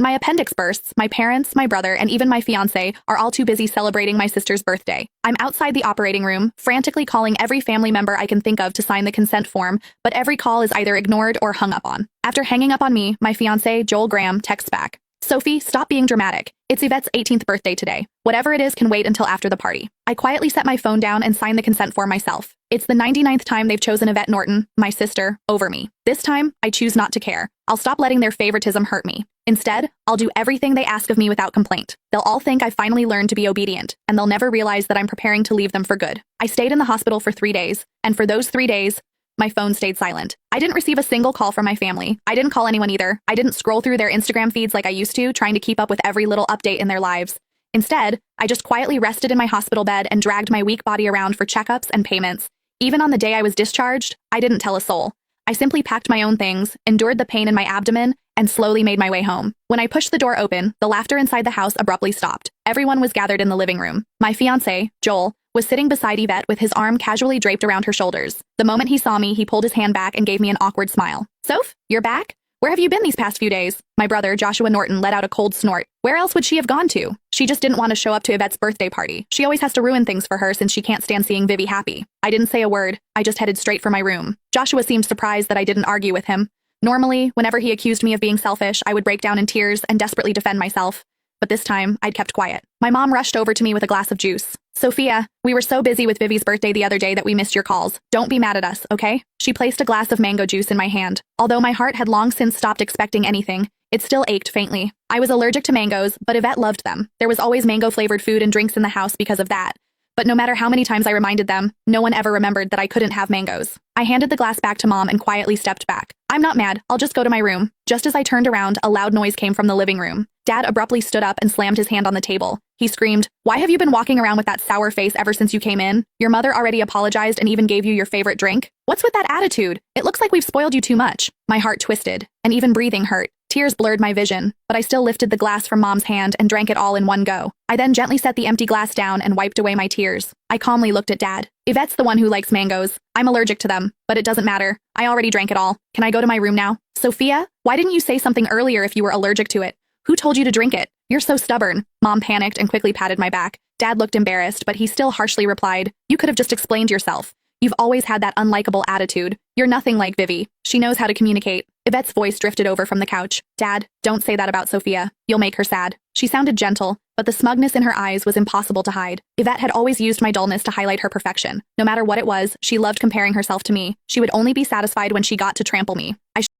My appendix bursts, my parents, my brother, and even my fiancé are all too busy celebrating my sister's birthday. I'm outside the operating room, frantically calling every family member I can think of to sign the consent form, but every call is either ignored or hung up on. After hanging up on me, my fiancé, Joel Graham, texts back. Sophie, stop being dramatic. It's Yvette's 18th birthday today. Whatever it is can wait until after the party. I quietly set my phone down and sign the consent form myself. It's the 99th time they've chosen Yvette Norton, my sister, over me. This time, I choose not to care. I'll stop letting their favoritism hurt me. Instead, I'll do everything they ask of me without complaint. They'll all think I finally learned to be obedient, and they'll never realize that I'm preparing to leave them for good. I stayed in the hospital for 3 days, and for those 3 days, my phone stayed silent. I didn't receive a single call from my family. I didn't call anyone either. I didn't scroll through their Instagram feeds like I used to, trying to keep up with every little update in their lives. Instead, I just quietly rested in my hospital bed and dragged my weak body around for checkups and payments. Even on the day I was discharged, I didn't tell a soul. I simply packed my own things, endured the pain in my abdomen, and slowly made my way home. When I pushed the door open, the laughter inside the house abruptly stopped. Everyone was gathered in the living room. My fiancé, Joel, was sitting beside Yvette with his arm casually draped around her shoulders. The moment he saw me, he pulled his hand back and gave me an awkward smile. Soph, you're back? Where have you been these past few days? My brother, Joshua Norton, let out a cold snort. Where else would she have gone to? She just didn't want to show up to Yvette's birthday party. She always has to ruin things for her since she can't stand seeing Vivi happy. I didn't say a word. I just headed straight for my room. Joshua seemed surprised that I didn't argue with him. Normally, whenever he accused me of being selfish, I would break down in tears and desperately defend myself. But this time, I'd kept quiet. My mom rushed over to me with a glass of juice. Sophia, we were so busy with Vivi's birthday the other day that we missed your calls. Don't be mad at us, okay? She placed a glass of mango juice in my hand. Although my heart had long since stopped expecting anything, it still ached faintly. I was allergic to mangoes, but Yvette loved them. There was always mango-flavored food and drinks in the house because of that. But no matter how many times I reminded them, no one ever remembered that I couldn't have mangoes. I handed the glass back to Mom and quietly stepped back. I'm not mad, I'll just go to my room. Just as I turned around, a loud noise came from the living room. Dad abruptly stood up and slammed his hand on the table. He screamed, "Why have you been walking around with that sour face ever since you came in? Your mother already apologized and even gave you your favorite drink? What's with that attitude? It looks like we've spoiled you too much." My heart twisted, and even breathing hurt. Tears blurred my vision, but I still lifted the glass from Mom's hand and drank it all in one go. I then gently set the empty glass down and wiped away my tears. I calmly looked at Dad. Yvette's the one who likes mangoes. I'm allergic to them, but it doesn't matter. I already drank it all. Can I go to my room now? Sophia, why didn't you say something earlier if you were allergic to it? Who told you to drink it? You're so stubborn. Mom panicked and quickly patted my back. Dad looked embarrassed, but he still harshly replied, "You could have just explained yourself. You've always had that unlikable attitude. You're nothing like Vivi. She knows how to communicate." Yvette's voice drifted over from the couch. "Dad, don't say that about Sophia. You'll make her sad." She sounded gentle, but the smugness in her eyes was impossible to hide. Yvette had always used my dullness to highlight her perfection. No matter what it was, she loved comparing herself to me. She would only be satisfied when she got to trample me.